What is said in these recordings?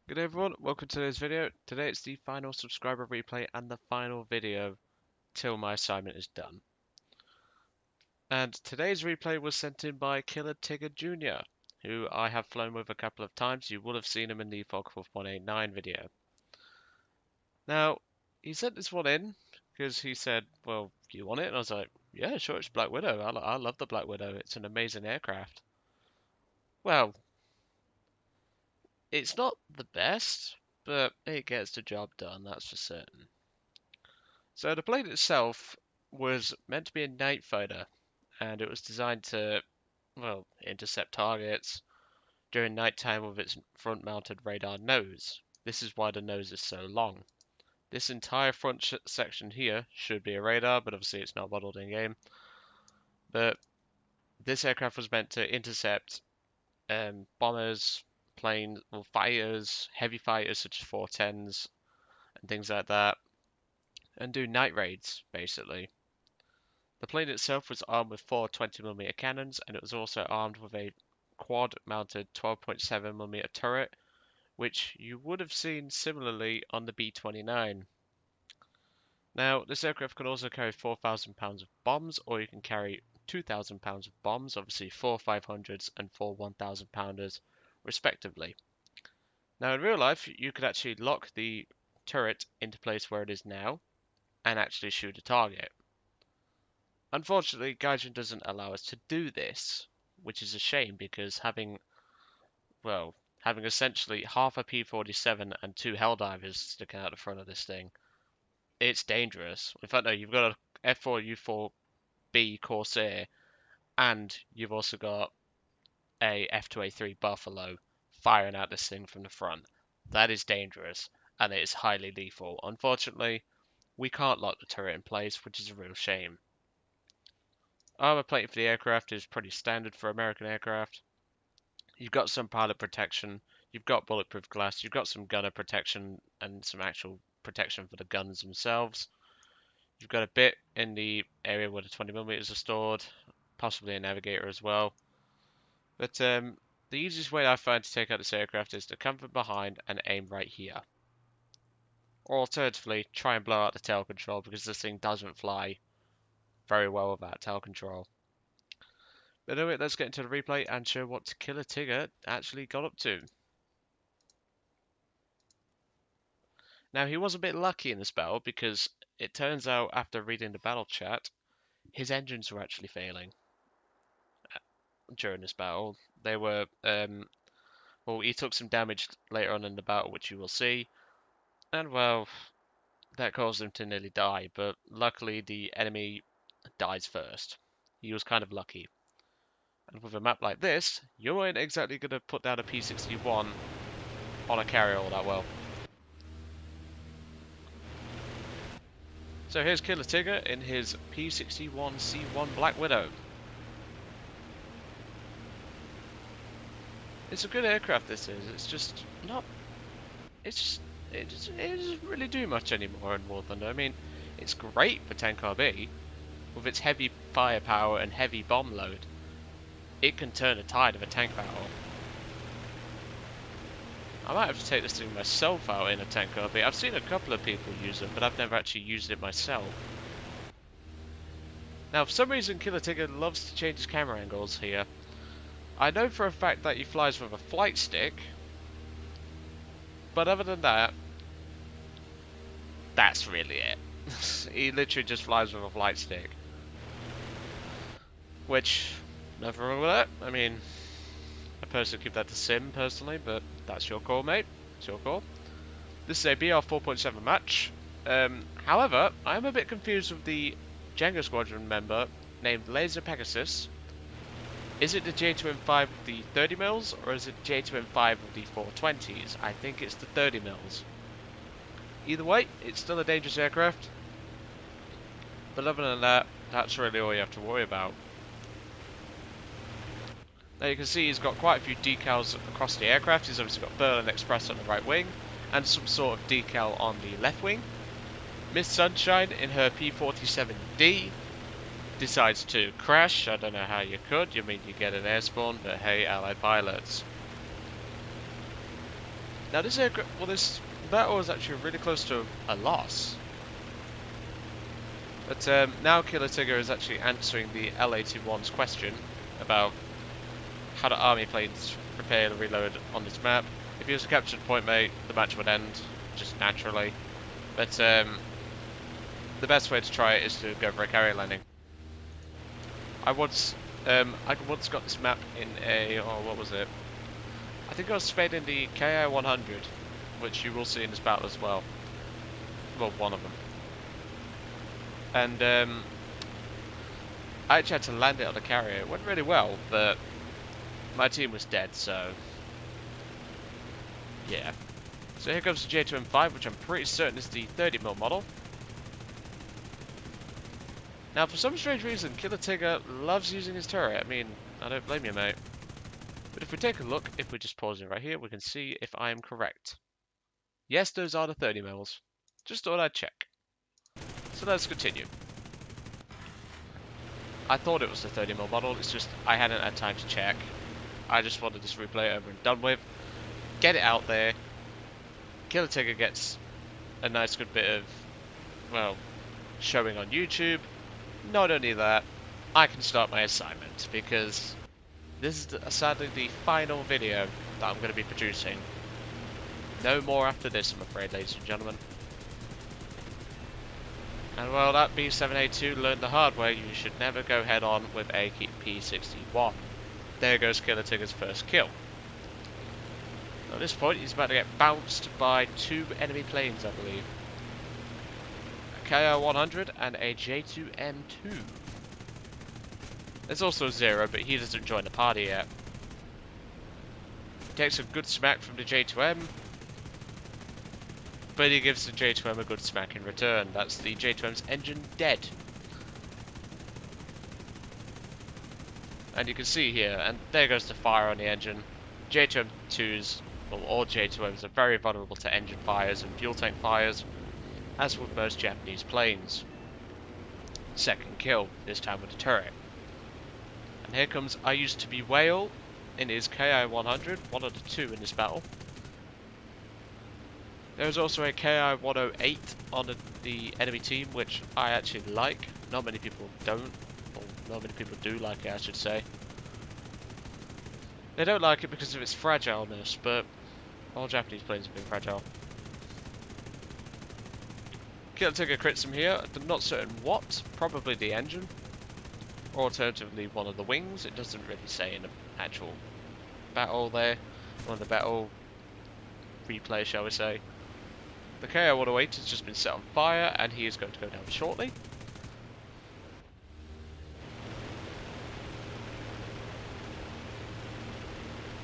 Good day everyone, welcome to today's video. Today it's the final subscriber replay and the final video till my assignment is done. And today's replay was sent in by KillerTigger Jr., who I have flown with a couple of times. You will have seen him in the Fogwolf 189 video. Now, he sent this one in because he said, well, you want it? And I was like, yeah, sure, it's Blackwidow. I love the Blackwidow. It's an amazing aircraft. Well, it's not the best, but it gets the job done, that's for certain. So the plane itself was meant to be a night fighter, and it was designed to, well, intercept targets during nighttime with its front-mounted radar nose. This is why the nose is so long. This entire front section here should be a radar, but obviously it's not modeled in game. But this aircraft was meant to intercept bombers, planes, well, fighters, heavy fighters such as 410s and things like that, and do night raids basically. The plane itself was armed with four 20mm cannons, and it was also armed with a quad-mounted 12.7mm turret, which you would have seen similarly on the B-29. Now, this aircraft can also carry 4,000 pounds of bombs, or you can carry 2,000 pounds of bombs, obviously 4 500s and 4 1,000 pounders, respectively. Now, in real life, you could actually lock the turret into place where it is now, and actually shoot a target. Unfortunately, Gaijin doesn't allow us to do this, which is a shame because having essentially half a P-47 and two Helldivers sticking out the front of this thing, it's dangerous. In fact, no, you've got a F4U4B Corsair, and you've also got a F2A3 Buffalo firing out this thing from the front. That is dangerous, and it is highly lethal. Unfortunately, we can't lock the turret in place, which is a real shame. Armor plating for the aircraft is pretty standard for American aircraft. You've got some pilot protection, you've got bulletproof glass, you've got some gunner protection and some actual protection for the guns themselves. You've got a bit in the area where the 20mm are stored, possibly a navigator as well. But the easiest way I find to take out this aircraft is to come from behind and aim right here. Or alternatively, try and blow out the tail control because this thing doesn't fly very well without tail control. But anyway, let's get into the replay and show what KillerTigger actually got up to. Now, he was a bit lucky in this battle because it turns out after reading the battle chat, his engines were actually failing during this battle. They were, well, he took some damage later on in the battle, which you will see, and well, that caused him to nearly die, but luckily the enemy dies first. He was kind of lucky. And with a map like this, you ain't exactly going to put down a P-61 on a carrier all that well. So here's KillerTigger in his P-61C1 Blackwidow. It's a good aircraft, this is. It's just not... it doesn't really do much anymore in War Thunder. I mean, it's great for 10RB. With its heavy firepower and heavy bomb load, it can turn the tide of a tank battle. I might have to take this thing myself out in a 10RB. I've seen a couple of people use it, but I've never actually used it myself. Now, for some reason, KillerTigger loves to change his camera angles here. I know for a fact that he flies with a flight stick, but other than that, that's really it. He literally just flies with a flight stick. Which, nothing wrong with that. I mean, I personally keep that to sim, personally, but that's your call, mate. It's your call. This is a BR 4.7 match. However, I'm a bit confused with the Django Squadron member named Laser Pegasus. Is it the J2M5 with the 30mm, or is it J2M5 with the 420s? I think it's the 30mm. Either way, it's still a dangerous aircraft. But other than that, that's really all you have to worry about. Now you can see he's got quite a few decals across the aircraft. He's obviously got Berlin Express on the right wing, and some sort of decal on the left wing. Miss Sunshine in her P-47D decides to crash. I don't know how you could. You mean you get an air spawn, but hey, Allied pilots. Now this aircraft, well, this battle is actually really close to a loss. But now KillerTigger is actually answering the L-81's question about how do army planes repair and reload on this map. If he was a captured point mate, the match would end just naturally. But the best way to try it is to go for a carrier landing. I once got this map in a, oh, what was it? I think I was sprayed in the KI-100, which you will see in this battle as well. Well, one of them. And I actually had to land it on a carrier. It went really well, but my team was dead, so yeah. So here comes the J2M5, which I'm pretty certain is the 30mm model. Now, for some strange reason, KillerTigger loves using his turret. I mean, I don't blame you, mate. But if we take a look, if we just pause it right here, we can see if I am correct. Yes, those are the 30mm. Just thought I'd check. So let's continue. I thought it was the 30mm model, it's just I hadn't had time to check. I just wanted this replay over and done with. Get it out there. KillerTigger gets a nice good bit of, well, showing on YouTube. Not only that, I can start my assignment, because this is sadly the final video that I'm going to be producing. No more after this, I'm afraid, ladies and gentlemen. And well, that B7A2 learned the hard way. You should never go head on with a P61. There goes KillerTigger's first kill. At this point, he's about to get bounced by 2 enemy planes, I believe. A KI-100 and a J2M2. There's also a Zero, but he doesn't join the party yet. He takes a good smack from the J2M, but he gives the J2M a good smack in return. That's the J2M's engine dead. And you can see here, and there goes the fire on the engine. J2M2s, well, all J2Ms are very vulnerable to engine fires and fuel tank fires, as with most Japanese planes. Second kill, this time with the turret. And here comes I Used to Be Whale in his KI-100, one of the 2 in this battle. There's also a KI-108 on the enemy team, which I actually like. Not many people don't, or not many people do like it, I should say. They don't like it because of its fragileness, but all Japanese planes have been fragile. KillerTigger crits him here, I'm not certain what, probably the engine. Or alternatively one of the wings, it doesn't really say in the actual battle there. One of the battle replay, shall we say. The KI-108 has just been set on fire, and he is going to go down shortly.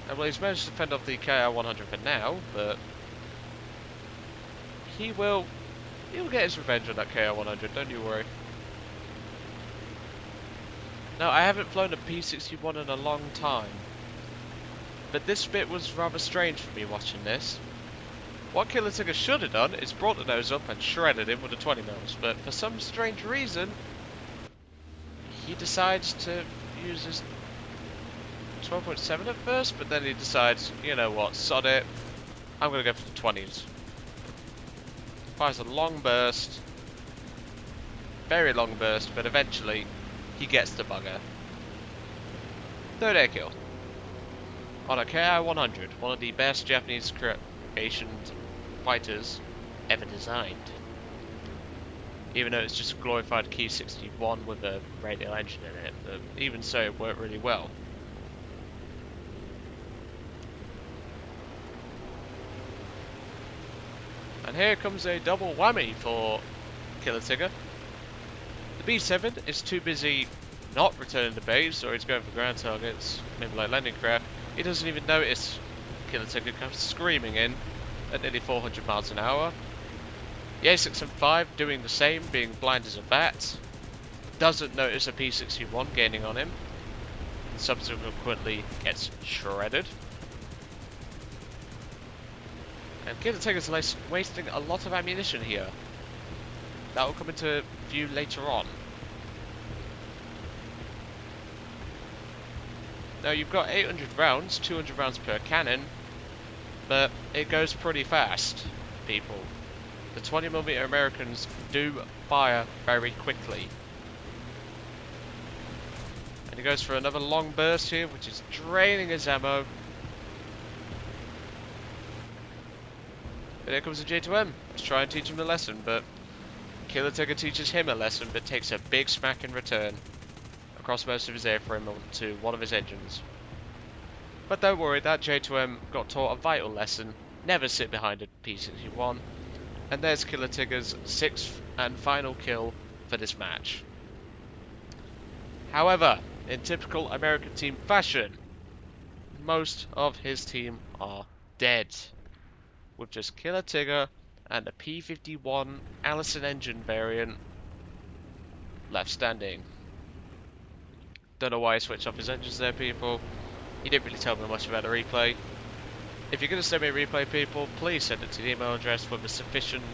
And well, he's managed to fend off the KI-100 for now, but he'll get his revenge on that KI-100, don't you worry. Now, I haven't flown a P61 in a long time, but this bit was rather strange for me watching this. What KillerTigger should have done is brought the nose up and shredded him with the 20mm, but for some strange reason, he decides to use his 12.7 at first, but then he decides, you know what, sod it, I'm going to go for the 20s. Fires a long burst, very long burst, but eventually he gets the bugger. Third air kill. On a KI-100, one of the best Japanese creation fighters ever designed. Even though it's just a glorified Ki-61 with a radial engine in it, but even so it worked really well. And here comes a double whammy for KillerTigger. The B7 is too busy not returning to base, or he's going for ground targets, maybe like landing craft. He doesn't even notice KillerTigger comes screaming in at nearly 400 miles an hour. The A6M5 doing the same, being blind as a bat. Doesn't notice a P61 gaining on him, and subsequently gets shredded. And KillerTigger's wasting a lot of ammunition here. That will come into view later on. Now you've got 800 rounds, 200 rounds per cannon. but it goes pretty fast, people. The 20mm Americans do fire very quickly. And he goes for another long burst here, which is draining his ammo. But here comes the J2M to try and teach him a lesson, but KillerTigger teaches him a lesson, but takes a big smack in return across most of his airframe onto one of his engines. But don't worry, that J2M got taught a vital lesson: never sit behind a P61. And there's KillerTigger's 6th and final kill for this match. However, in typical American team fashion, most of his team are dead, with just KillerTigger and a P51 Allison engine variant left standing. Don't know why I switched off his engines there, people. He didn't really tell me much about the replay. If you're going to send me a replay, people, please send it to the email address with a sufficient...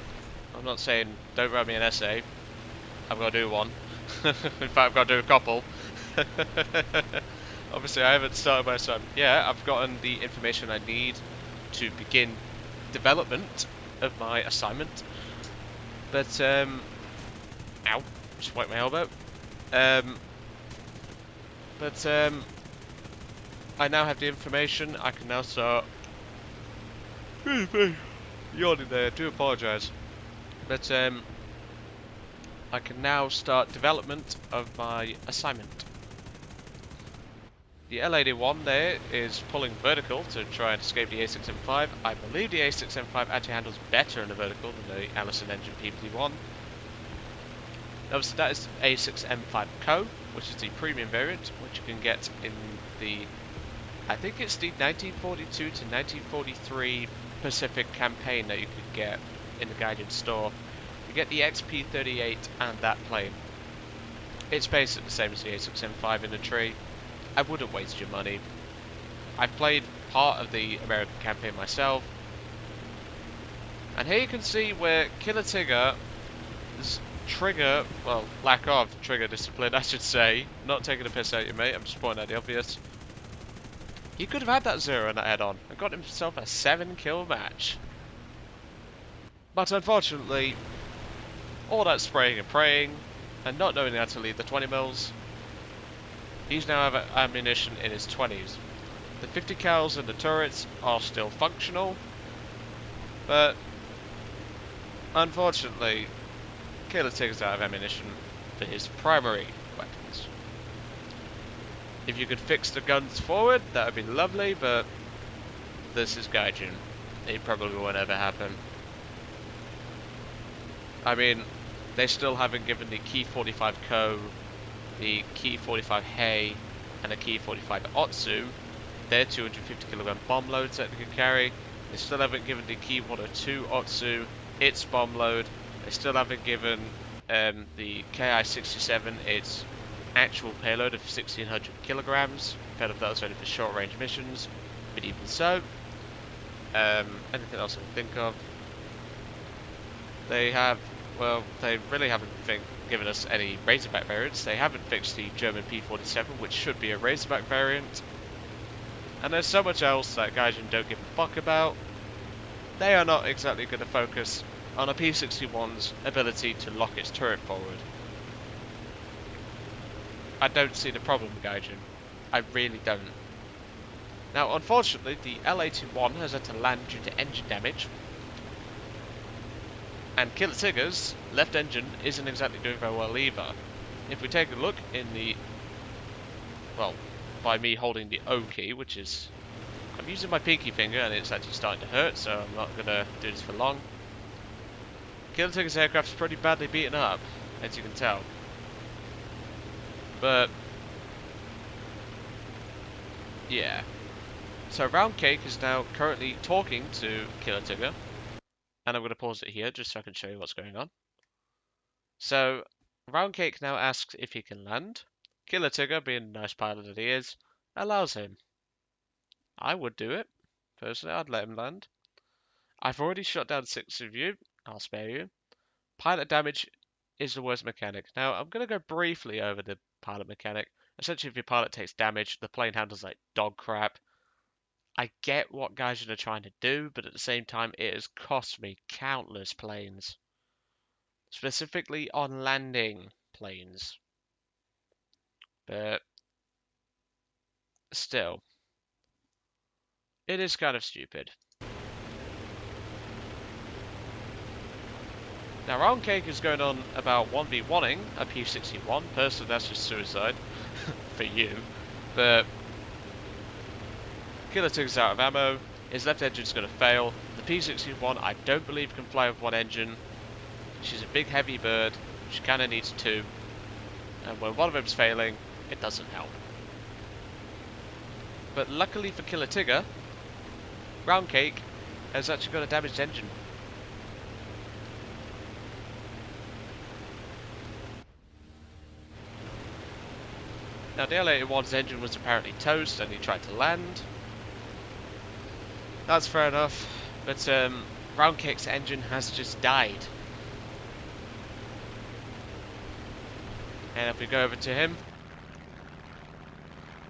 I'm not saying don't write me an essay. I've got to do one. In fact, I've got to do a couple. Obviously, I haven't started my assignment. Yeah, I've gotten the information I need to begin development of my assignment. But, ow, just wiped my elbow. I now have the information. I can now start... Yawning there, do apologise. But, I can now start development of my assignment. The L81 there is pulling vertical to try and escape the A6M5. I believe the A6M5 actually handles better in the vertical than the Allison engine P51. Obviously that is A6M5 Co, which is the premium variant, which you can get in the, I think it's the 1942 to 1943 Pacific campaign that you could get in the Guardian store. You get the XP38 and that plane. It's basically the same as the A6M5 in the tree. I wouldn't waste your money. I've played part of the American campaign myself. And here you can see where KillerTigger's trigger, well, lack of trigger discipline, I should say, not taking a piss out of you, mate, I'm just pointing out the obvious. He could have had that 0 in that head-on and got himself a 7-kill match. But unfortunately, all that spraying and praying, and not knowing how to lead the 20mm, he's now have ammunition in his 20s. The 50 cals and the turrets are still functional, but unfortunately, KillerTigger's out of ammunition for his primary weapons. If you could fix the guns forward, that would be lovely, but this is Gaijin. It probably won't ever happen. I mean, they still haven't given the Key 45 Co, the Key 45 Hay, and the Key 45 Otsu their 250kg bomb loads that they can carry. They still haven't given the Key 102 Otsu its bomb load. They still haven't given the KI-67 its actual payload of 1600 kilograms. Fed up that was only for short range missions, but even so, anything else I can think of? They have, well, they really haven't given us any Razorback variants. They haven't fixed the German P47, which should be a Razorback variant. And there's so much else that Gaijin don't give a fuck about. They are not exactly going to focus on a P61's ability to lock its turret forward. I don't see the problem, Gaijin. I really don't. Now, unfortunately, the L81 has had to land due to engine damage. And KillerTigger's left engine isn't exactly doing very well either. If we take a look in the... well, by me holding the O key, which is... I'm using my pinky finger and it's actually starting to hurt, so I'm not going to do this for long. KillerTigger's aircraft is pretty badly beaten up, as you can tell. But... yeah. So Round Cake is now currently talking to KillerTigger. And I'm going to pause it here just so I can show you what's going on. So, Round Cake now asks if he can land. KillerTigger, being the nice pilot that he is, allows him. I would do it. Personally, I'd let him land. I've already shot down 6 of you. I'll spare you. Pilot damage is the worst mechanic. Now, I'm going to go briefly over the pilot mechanic. Essentially, if your pilot takes damage, the plane handles like dog crap. I get what Gaijin are trying to do, but at the same time, it has cost me countless planes. Specifically on landing planes. But still, it is kind of stupid. Now, Round Cake is going on about 1v1ing a P61. Personally, that's just suicide for you. But KillerTigger's out of ammo. His left engine's going to fail. The P61, I don't believe, can fly with one engine. She's a big, heavy bird. She kind of needs two. And when one of them's failing, it doesn't help. But luckily for KillerTigger, Round Cake has actually got a damaged engine. Now, the L81's engine was apparently toast and he tried to land. That's fair enough, but Round Cake's engine has just died. And if we go over to him,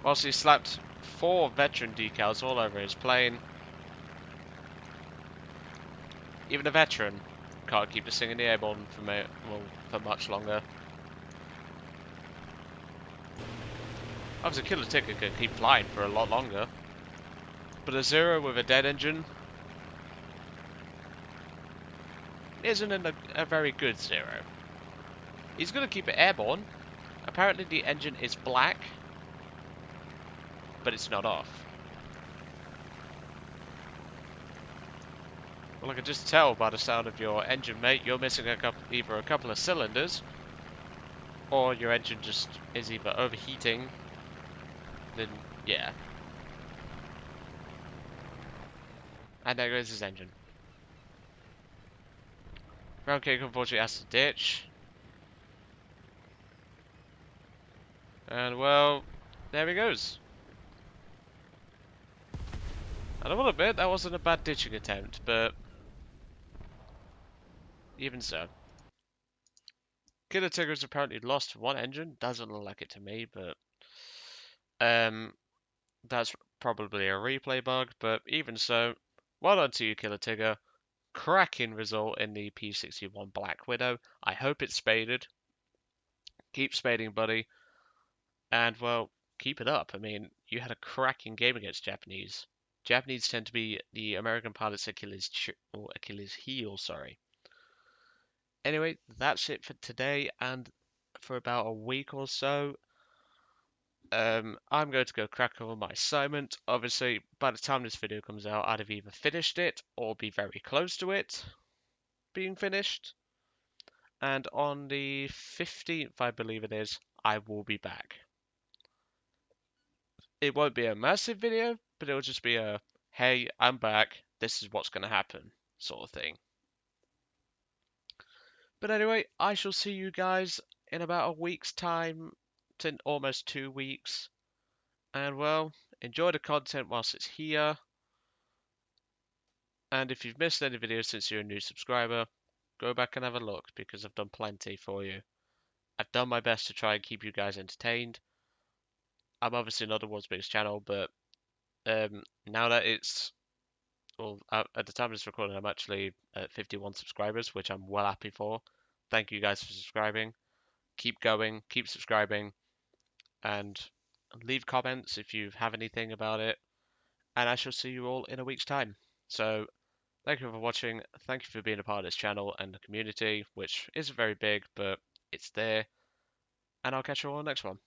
whilst he slapped 4 veteran decals all over his plane, even a veteran can't keep the singing the airborne for much longer. Obviously, KillerTigger can keep flying for a lot longer, but a Zero with a dead engine isn't a very good Zero. He's going to keep it airborne. Apparently the engine is black, but it's not off. Well, I can just tell by the sound of your engine, mate, you're missing either a couple of cylinders, or your engine just is either overheating, then yeah. And there goes his engine. Round Cake unfortunately has to ditch. And well, there he goes. And I will admit, that wasn't a bad ditching attempt, but even so. KillerTigger's apparently lost one engine. Doesn't look like it to me, but that's probably a replay bug. But even so, well done to you, KillerTigger. Cracking result in the P61 Blackwidow. I hope it's spaded. Keep spading, buddy. And, well, keep it up. I mean, you had a cracking game against Japanese. Japanese tend to be the American pilot's Achilles heel, sorry. Anyway, that's it for today, and for about a week or so, I'm going to go crack on my assignment. Obviously, by the time this video comes out, I'd have either finished it or be very close to it being finished. And on the 15th, I believe it is, I will be back. It won't be a massive video, but it'll just be a, hey, I'm back, this is what's going to happen sort of thing. But anyway, I shall see you guys in about a week's time, to almost 2 weeks. And well, enjoy the content whilst it's here. And if you've missed any videos since you're a new subscriber, go back and have a look because I've done plenty for you. I've done my best to try and keep you guys entertained. I'm obviously not the world's biggest channel, but now that it's, well, at the time of this recording, I'm actually at 51 subscribers, which I'm well happy for. Thank you guys for subscribing. Keep going, keep subscribing, and leave comments if you have anything about it. And I shall see you all in a week's time. So, thank you for watching. Thank you for being a part of this channel and the community, which isn't very big, but it's there. And I'll catch you all on the next one.